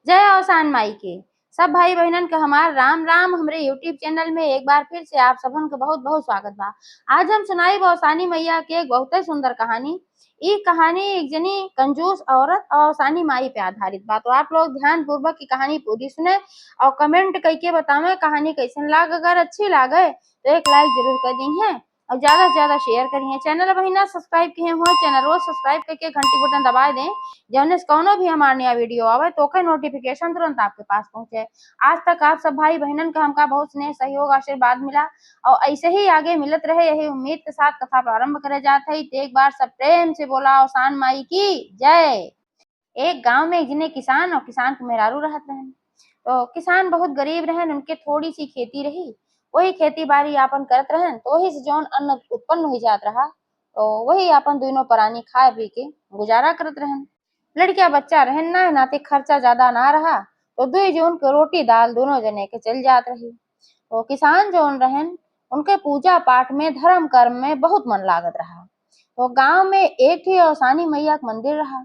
जय अवसान माई के सब भाई बहनन के हमार राम राम। हमरे यूट्यूब चैनल में एक बार फिर से आप सबन के बहुत बहुत स्वागत बा। आज हम सुनाई अवसानी मैया के एक बहुत सुंदर कहानी। ई कहानी एक जनी कंजूस औरत और अवसानी माई पे आधारित बा। तो आप लोग ध्यान पूर्वक की कहानी पूरी सुने और कमेंट करके बतावे कहानी कैसन लाग। अगर अच्छी लागे तो एक लाइक जरूर कर दी है और ज्यादा से ज्यादा शेयर करिए। चैनल अभी ना सब्सक्राइब किए हुए चैनल रोज सब्सक्राइब करके घंटी बटन दबा दें, जौने से कौनो भी हमार नया वीडियो आवे तो ओकर नोटिफिकेशन तुरंत आपके पास पहुंचे। आज तक आप सब भाई बहनन का हमका बहुत स्नेह सहयोग आशीर्वाद मिला और ऐसे ही आगे मिलत रहे, यही उम्मीद के साथ कथा प्रारंभ करे जात है। एक बार सब प्रेम से बोला अवसान माई की जय। एक गांव में एक जने किसान और किसान के मेहरारू रहत रहन। तो किसान बहुत गरीब रहन, उनके थोड़ी सी खेती रही, वही खेती बाड़ी आपन करत रहन। तो वही से जौन अन्न उत्पन्न हो जात रहा तो वही आपन दोनों प्राणी खाए पी के गुजारा करत रहन। लड़किया बच्चा रहन ना, नाते खर्चा ज्यादा ना रहा तो दुई जून के रोटी दाल दोनों जने के चल जात रही। तो किसान जौन रहन उनके पूजा पाठ में धर्म कर्म में बहुत मन लागत रहा। तो गांव में एक ही अवसानी मैया का मंदिर रहा।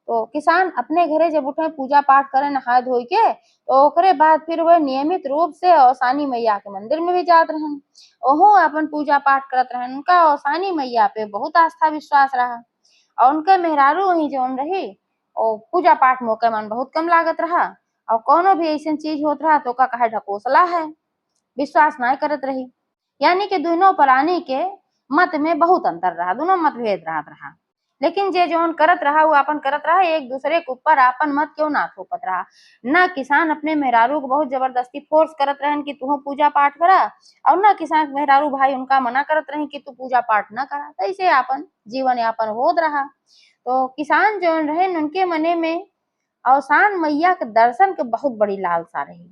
तो किसान अपने घरे जब उठे पूजा पाठ करे नहा धोई के तो ओकरे बाद फिर वह नियमित रूप से अवसानी मैया के मंदिर में भी जात रहन। ओहो अपन पूजा पाठ करत रहन। उनका अवसानी मैया पे बहुत आस्था विश्वास रहा और उनके मेहरारू वही जौन रही और पूजा पाठ मौके मन बहुत कम लागत रहा और कोनो भी ऐसी चीज होत रहा तो का कहे ढकोसला है, विश्वास ना करत रही। यानी कि दोनों प्राणी के मत में बहुत अंतर रहा, दोनों मतभेद रहा। लेकिन जे जौन करत रहा वो अपन करत रहा, एक दूसरे के ऊपर अपन मत क्यों ना थोपत रहा। ना किसान अपने मेहरारू को बहुत जबरदस्ती फोर्स करत रहन कि तू पूजा पाठ करा और ना किसान मेहरारू भाई उनका मना करत रहे कि तू पूजा पाठ ना करा। तो ऐसे अपन जीवन यापन होत रहा। तो किसान जौन रहे उनके मने में अवसान मैया के दर्शन के बहुत बड़ी लालसा रही।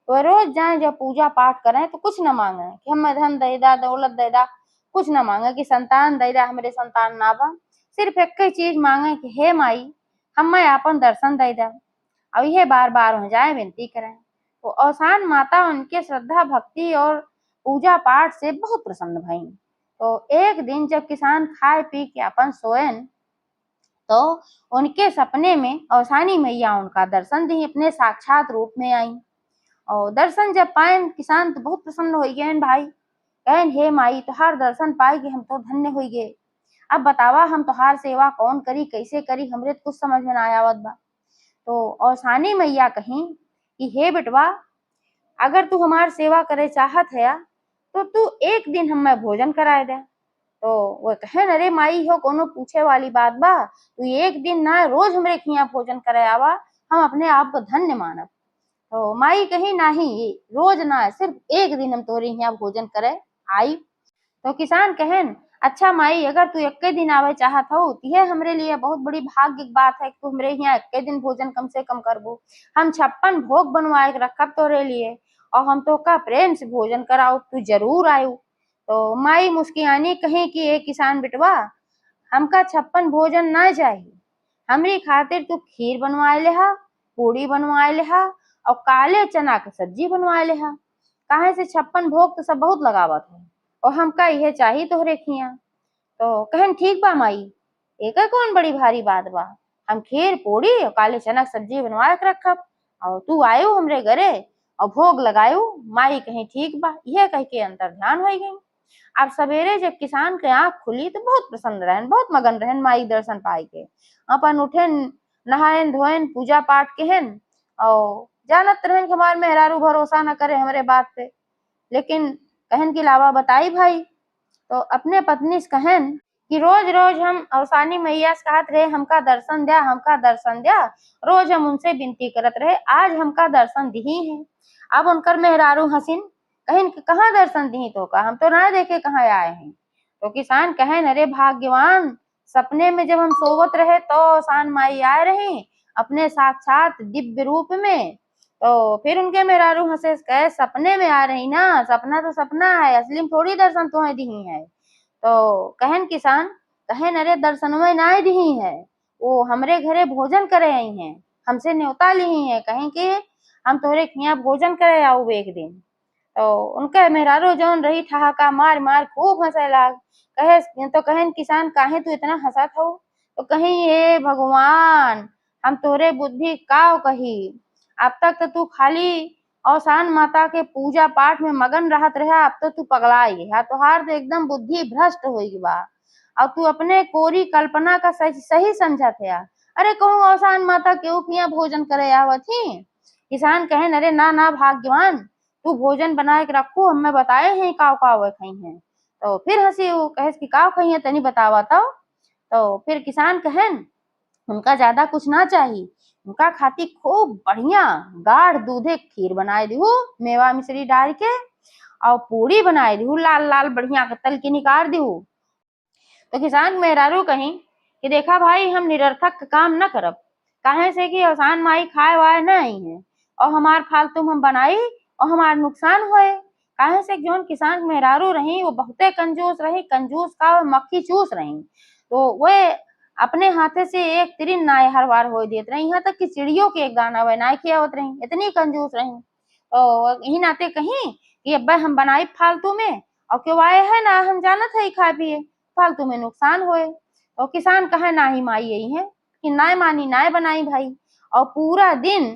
तो रोज जाए जब पूजा पाठ करें तो कुछ न मांगे कि हमें धन दे दा दौलत दे दा, कुछ न मांगे कि संतान दे दा, हमारे संतान ना बा। सिर्फ एक ही चीज मांगे कि हे माई हमें आपन दर्शन दे दा और यह बार बार हो जाए विनती करें। तो अवसान माता उनके श्रद्धा भक्ति और पूजा पाठ से बहुत प्रसन्न भई। तो एक दिन जब किसान खाए पी के अपन सोएन तो उनके सपने में अवसानी मैया उनका दर्शन दी, अपने साक्षात रूप में आई। और दर्शन जब पाए किसान तो बहुत प्रसन्न हो गए भाई। कहन हे माई तुहार दर्शन पाए कि हम तो धन्य हो गए। अब बतावा हम तुहार सेवा कौन करी कैसे करी, हमरे तो कुछ समझ में ना आवत बा। तो अवसानी मैया कहीं कि हे बेटवा अगर तू हमार सेवा करे चाहत है तो तू एक दिन हमें भोजन कराए दे। तो वो कहे अरे माई हो कोनो पूछे वाली बात बा, तू एक दिन ना रोज हमरे खिया भोजन करे आवा, हम अपने आप को धन्य मानब। तो माई कही नहीं रोज ना सिर्फ एक दिन हम तोरे यहाँ भोजन करे आई। तो किसान कहन अच्छा माई अगर तू एक दिन आवे चाहत हो तो यह हमरे लिए बहुत बड़ी भाग्य की बात है कि तू हमरे यहाँ एक दिन भोजन कम से कम करबो। हम 56 भोग बनवाए के रखब तोरे लिए और हम तो का प्रेम से भोजन कराओ, तू जरूर आयो। तो माई मुस्कियानी कहे कि एक किसान बिटवा हमका 56 भोजन ना चाहिए, हमरी खातिर तू खीर बनवाए लेहा, पूड़ी बनवाए लेहा और काले चना के सब्जी बनवाए लेहा। काहे से 56 भोग तो सब बहुत लगावत है और हमका यह चाहिए तोहरे खिया। तो कहन ठीक बा माई, एक कौन बड़ी भारी बात बा, हम खीर पूड़ी और काले चना सब्जी बनवा के रखब और तू आयो हमरे घरे और भोग लगायो। माई कहीं ठीक बा, यह कह के अंतर ध्यान हो गई। अब सवेरे जब किसान के आंख खुली तो बहुत प्रसन्न रहन, बहुत मगन रहन माई दर्शन पाई के। अपन उठेन नहायन धोयन पूजा पाठ केहन और जानत रहन हमार मेहरारू भरोसा न करे हमारे बात पे। लेकिन कहन के अलावा बताई भाई तो अपने पत्नी से कहन कि रोज रोज हम अवसानी मैया से कहत रहे हमका दर्शन दिया हमका दर्शन दिया, रोज हम उनसे विनती करत रहे, आज हमका दर्शन दी है। अब उनकर मेहरारू हसीन कहिन कि कहाँ दर्शन दी तो का हम तो ना देखे कहाँ आए हैं। तो किसान कहन अरे भाग्यवान सपने में जब हम सोवत रहे तो अवसान माई आए रहे अपने साक्षात दिव्य रूप में। तो फिर उनके मेहरारू हंसे कहे सपने में आ रही ना, सपना तो सपना है, असली में थोड़ी दर्शन तुम्हें दी है। तो कहन किसान कहन अरे दर्शन में ना दी है, वो हमरे घरे भोजन करे आई हैं, हमसे न्योता ली है, कहें कि हम तोहरे यहाँ भोजन करे आओ एक दिन। तो उनके मेहरारू जौन रही ठहाका मार मार खूब हंसे लाग। कहे तो कहन किसान काहे तू इतना हंसत हो। तो कहीं हे भगवान हम तोरे बुद्धि काव कही, अब तक तो तू खाली औसान माता के पूजा पाठ में मगन रहत रहा, अब तो तू पगलाई गया, तोहार तो एकदम बुद्धि भ्रष्ट हो गई बा। अब तू अपने कोरी कल्पना का सही सही समझत है। अरे कहूँ औसान माता केहू के यहाँ भोजन करे आवत ही। किसान कहे अरे ना ना भाग्यवान, तू भोजन बनाए के रखू, हमें बताए हैं काव काव खाई हैं। तो फिर हंसी वो कहे कि काव खाई है तनी बतावा तो फिर किसान कहन उनका ज्यादा कुछ ना चाहिए, उनका खाती खूब बढ़िया गाढ़ दूधे खीर बनाए दू, मेवा मिश्री डाल के, और पूरी बनाए दू लाल लाल बढ़िया के तल के निकाल दू। तो किसान मेहरारू कहीं कि देखा भाई हम निरर्थक काम न करब, काहे से कि औसान माई खाए वाए न आई है और हमार फालतू हम बनाई और हमार नुकसान होए। काहे से जोन किसान मेहरारू रही वो बहुते कंजूस रही, कंजूस का मक्खी चूस रही, तो वे अपने हाथे से एक तिरिन नाय हर बार हो देत रही, यहाँ तक कि चिड़ियों के एक दाना वे नाय खियावत रही, इतनी कंजूस रही। तो यही नाते कहीं कि अब हम बनाई फालतू में और क्यों आए है ना हम जानत है खाए पिए, फालतू में नुकसान होए। और किसान कहे ना ही माई यही है कि नाय मानी नाय बनाई भाई। और पूरा दिन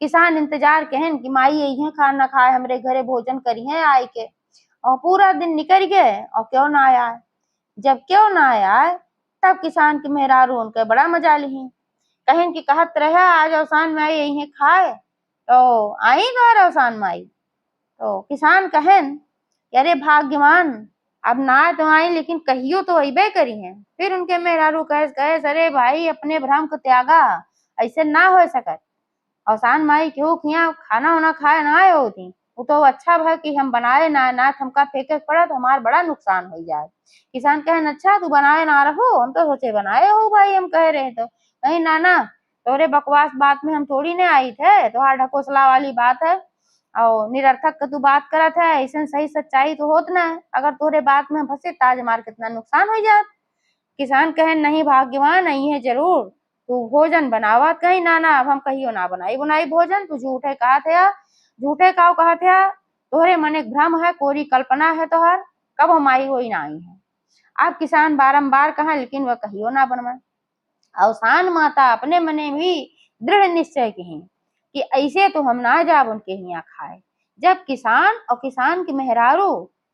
किसान इंतजार कहन कि माई यही है खाना खाए हमरे घरे भोजन करी है आए के, और पूरा दिन निकल गए और क्यों ना आया। जब क्यों ना आया तब किसान के मेहरारू उनके बड़ा मजा ली, कहें कि कहत रहा आज औसान माई यही है खाए, तो आई घर औसान माई। तो किसान कहन अरे भाग्यवान अब ना तो आई लेकिन कहियो तो अबे करी है। फिर उनके मेहरारू कहे अरे भाई अपने भ्रम को त्यागा, ऐसे ना हो सकत, औसान माई केहू खिया खाना वाना खाए ना आए होती, वो तो अच्छा है कि हम बनाए ना ना हमका फेंके पड़ा तो हमारा बड़ा नुकसान हो जाए। किसान कहे अच्छा तू बनाए ना रहो, हम तो सोचे बनाए हो भाई, हम कह रहे तो नहीं ना ना तोरे बकवास बात में हम थोड़ी ने आई थे, तो ढकोसला वाली बात है और निरर्थक का तू बात करत है, ऐसा सही सच्चाई तो होत ना है, अगर तोरे बात में फंसे ताज मार कितना नुकसान हो जात। किसान कहे नहीं भाग्यवान नहीं है जरूर, तू भोजन बनावत कहीं ना ना अब हम कहियो ना बनाई बुनाई भोजन, तू झूठे कहा थे, झूठे काव कहा थे, तोहरे मन एक भ्रम है कोरी कल्पना है तोहर, कब हम आई हो ना आई है। अब किसान बारंबार कहा लेकिन वह कहियो ना बनवा। औसान माता अपने मने भी दृढ़ निश्चय की कि ऐसे तो हम ना जाब उनके यहाँ खाए। जब किसान और किसान के मेहरारू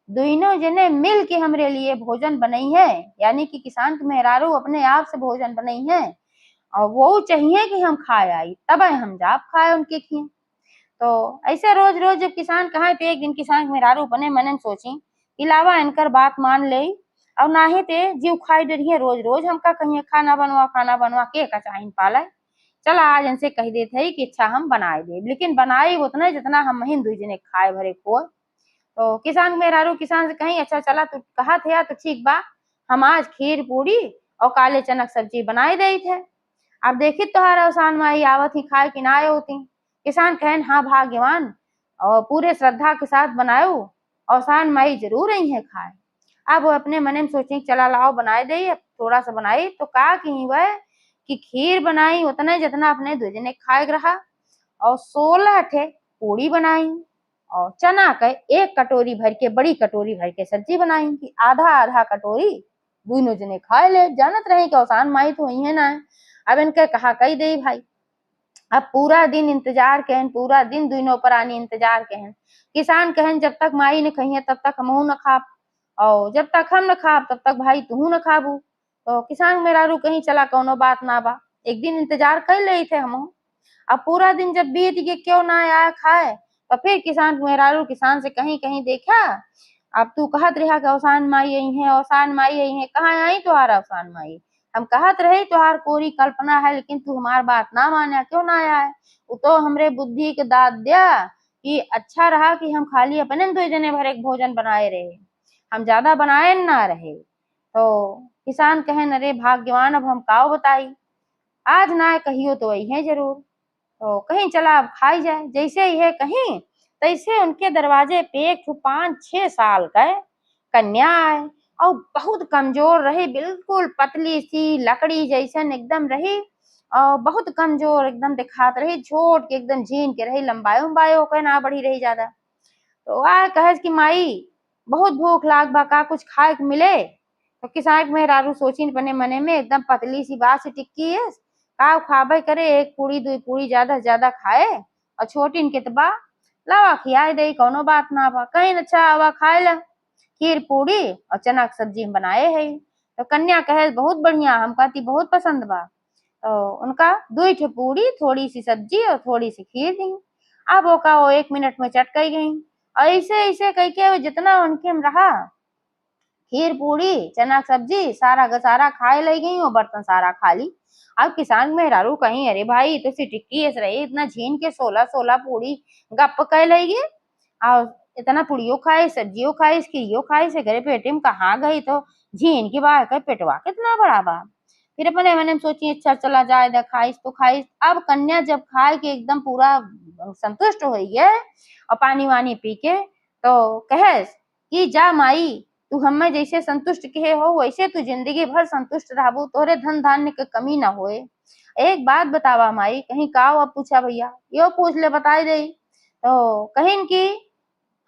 दोनों जने मिल के हमरे लिए भोजन बनई है, यानी कि किसान के मेहरारू अपने आप से भोजन बनई है और वो चाहिए कि हम खाए आई तब हम जाब खाए उनके खिए। तो ऐसे रोज रोज जब किसान कहा तो एक दिन किसान के मेहरारू अपने मन सोची कि लावा इनकर बात मान ले और ना ही ते जीव खाई डरिए रोज रोज हमका कहिए खाना बनवा के का चाहिए पाले, चल आज इनसे कह देते है कि अच्छा हम बनाए दे, लेकिन बनाई उतना जितना हम हिंदू जने खाए भरे को। तो किसान मेहरारू किसान से कहीं अच्छा चला तू कहा थे तो ठीक बा, हम आज खीर पूरी और काले चनक सब्जी बनाए दे थे, अब देखी तोहार औसान माई आवत ही खाए कि ना आए होती। किसान कहन हाँ भाग्यवान और पूरे श्रद्धा के साथ बनायो, औसान माई जरूर आई है खाए। अब वो अपने मन में सोचे चला लाओ बनाए दे, अब थोड़ा सा बनाई तो का की वह कि खीर बनाई उतना जितना अपने दो जने खाए रहा, और 16 ठे पूड़ी बनाई और चना के एक कटोरी भर के बड़ी कटोरी भर के सब्जी बनाई कि आधा आधा कटोरी दोनों जने खाए ले, जानत रहे कि औसान माई तो वही है ना। अब इनके कहा कही दे भाई, अब पूरा दिन इंतजार कहन, पूरा दिन दोनों प्राणी इंतजार कहन। किसान कहन जब तक माई ने कही तब तक हम न खाब और जब तक हम न खाब तब तक भाई तू न खाबू। तो किसान मेहरारू कहीं चला कौनो बात ना बा, एक दिन इंतजार कर ले थे हम। अब पूरा दिन जब बीत गए क्यों ना आया खाए, तो फिर किसान मेहरारू किसान से कहीं कहीं देखा, अब तू कहत रहा कि औसान माई यही है औसान माई यही है, कहाँ आई तुहार औसान माई, हम कहत रहे तुहार कोरी कल्पना है लेकिन तू हमार बात ना माना क्यों ना आया है। वो तो हमरे बुद्धि के दाद दिया कि अच्छा रहा कि हम खाली अपने दो जने भर एक भोजन बनाए रहे, हम ज्यादा बनाए ना रहे। तो किसान कहे अरे भाग्यवान अब हम काव बताई, आज ना कहियो तो वही है जरूर। तो कहीं चला अब खाई जाए, जैसे ही है कहीं तैसे उनके दरवाजे पे एक 5-6 साल का कन्या आए और बहुत कमजोर रही, बिल्कुल पतली सी लकड़ी जैसन एकदम रही और बहुत कमजोर एकदम दिखात रही, छोट के एकदम झीन के रही, लंबाई उम्बाई होकर ना बढ़ी रही ज्यादा। तो आ कहे कि माई बहुत भूख लाग बा का कुछ खाए के मिले। तो किसान मेहरारू सोची अपने मने में एकदम पतली सी बात से टिक्की है, काव खाबे करे, एक पूड़ी दू पूड़ी ज्यादा से ज्यादा खाए और छोटिन के तबा लावा खियाए दे, कोनो बात ना बा। कहीं अच्छा आवा खाए ला खीर पूड़ी और चना की सब्जी हम बनाए है। तो कन्या कहे बहुत बढ़िया, हम कहती बहुत पसंद बा। तो उनका 2 ठे पूड़ी, थोड़ी सी सब्जी और थोड़ी सी खीर दी। अब वो 1 मिनट में चट कर गई। और ऐसे ऐसे कह के जितना उनके में रहा, खीर पूड़ी चना की सब्जी सारा का सारा खाए ले गई और बर्तन सारा खाली। अब किसान मेहरारू कहीं अरे भाई तो टिक्की ऐसे रही, इतना झीन के 16 पूड़ी गप कह लेगी और इतना पुड़ियो खाए, सब्जियों खाए, खीरियो खाए से घरे पेटे में कहाँ गई। तो झीन की बात है, पेटवा कितना बड़ा बा। फिर अपने मैंने सोची अच्छा चला जाए दा खाइस तो खाइस। अब कन्या जब खाए के एकदम पूरा संतुष्ट हो गई है और पानी वानी पी के तो कहे कि जा माई, तू हमें जैसे संतुष्ट कहे हो वैसे तू जिंदगी भर संतुष्ट रहबू, तोरे धन धान्य के कमी ना होए। एक बात बतावा माई, कहीं का अब पूछा भैया, यो पूछ ले बताई दे। तो कहीं की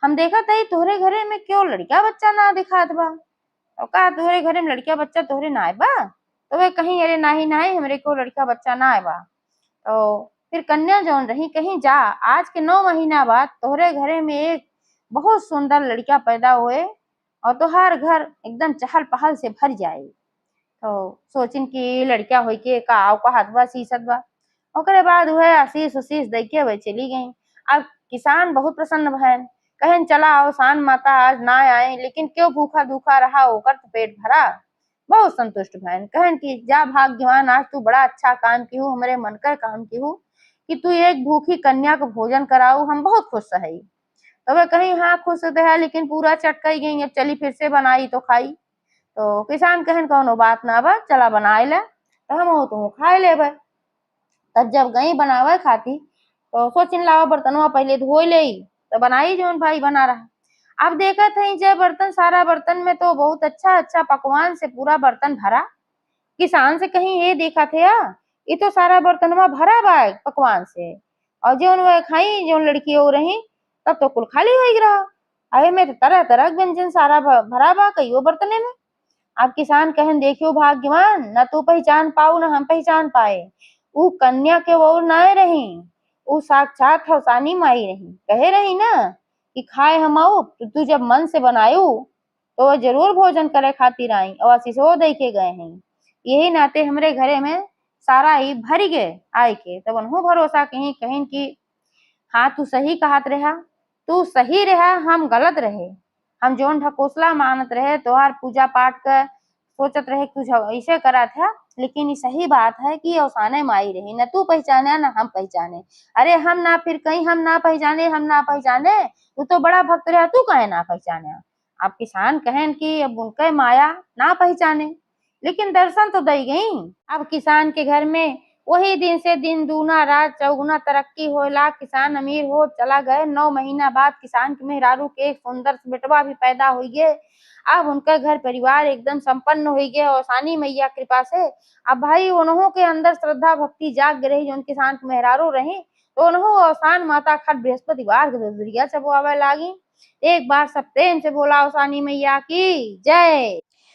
हम देखा था तोहरे घरे में क्यों लड़का बच्चा ना दिखात बा। तो कहा तोहरे घरे में लड़का बच्चा तोहरे ना आए बा। तो वे कहीं अरे नाही नाही हमरे को लड़का बच्चा ना आए बा। तो फिर कन्या जौन रही कहीं जा, आज के 9 महीना बाद तोहरे घरे में एक बहुत सुंदर लड़का पैदा हुए और तोहार घर एकदम चहल पहल से भर जाए। तो सोचिन की लड़का हो के का हाथ बा शीशत बा। ओकरे बाद वह आशीष उशीष दे के वह चली गई। अब किसान बहुत प्रसन्न भैन, कहन चला आओ सान माता आज ना आए, लेकिन क्यों भूखा दूखा रहा होकर तो पेट भरा। बहुत संतुष्ट भैन, कहन की जा भाग्यवान, आज तू बड़ा अच्छा काम की हूँ, हमारे मन का काम की हूँ कि तू एक भूखी कन्या को भोजन कराऊ, हम बहुत खुश है। तो वह कहीं हाँ खुश तो है, लेकिन पूरा चटकाई गई। अब चली फिर से बनाई तो खाई। तो किसान कहन कौनो बात ना बा, चला बनाए ले तो हम हो तू खाए ले। तब जब गई बनावे खाती तो सोचिन लावा बर्तनवा पहले धोई ले, तो बनाई जोन भाई बना रहा। अब देखा था जब बर्तन सारा बर्तन में तो बहुत अच्छा अच्छा पकवान से पूरा बर्तन भरा। किसान से कहीं ये देखा थे ये तो सारा बर्तनवा भरा बा पकवान से, और जो वह खाई जो लड़की हो रही तब तो कुल खाली हो रहा। अरे में तो तरह तरह व्यंजन सारा भरा बा कईयो बर्तने में। अब किसान कहन देखियो भाग्यवान, न तू पहचान पाऊ न हम पहचान पाए। ऊ कन्या के वो नाय रही, ऊ साक्षात हौसानी माई रही। कहे रही ना कि खाए हम आऊ, तो तू जब मन से बनायू तो वह जरूर भोजन करे खातिर आई और आशीषो दे के गए हैं। यही नाते हमरे घरे में सारा ही भरी गए आए के, तब उन्हों भरोसा कहीं कहीं की हाँ तू सही कहत रहा, तू सही रहा हम गलत रहे। हम जोन ढकोसला मानत रहे तोहार पूजा पाठ का सोचत रहे कुछ ऐसे करा था, लेकिन ये सही बात है कि औसाने माई रही, न तू पहचाने न हम पहचाने। अरे हम ना फिर कहीं हम ना पहचाने, हम ना पहचाने, तू तो बड़ा भक्त रहा, तू कहे ना पहचाने। अब किसान कहें कि अब उनके माया ना पहचाने, लेकिन दर्शन तो दई गई। अब किसान के घर में वही दिन से दिन दूना रात चौगुना तरक्की होला, किसान अमीर हो चला गए। 9 महीना बाद किसान के मेहरारू के एक सुंदर बेटवा भी पैदा हुई गए। अब उनका घर परिवार एकदम संपन्न हो गया औसानी मैया कृपा से। अब भाई उन्हों के अंदर श्रद्धा भक्ति जाग रही जो किसान के मेहरारू रही, तो उन्हों औसान माता खट बृहस्पतिवार के दुरिया चबुआवे लागी। एक बार सब प्रेम से बोला औसानी मैया की जय।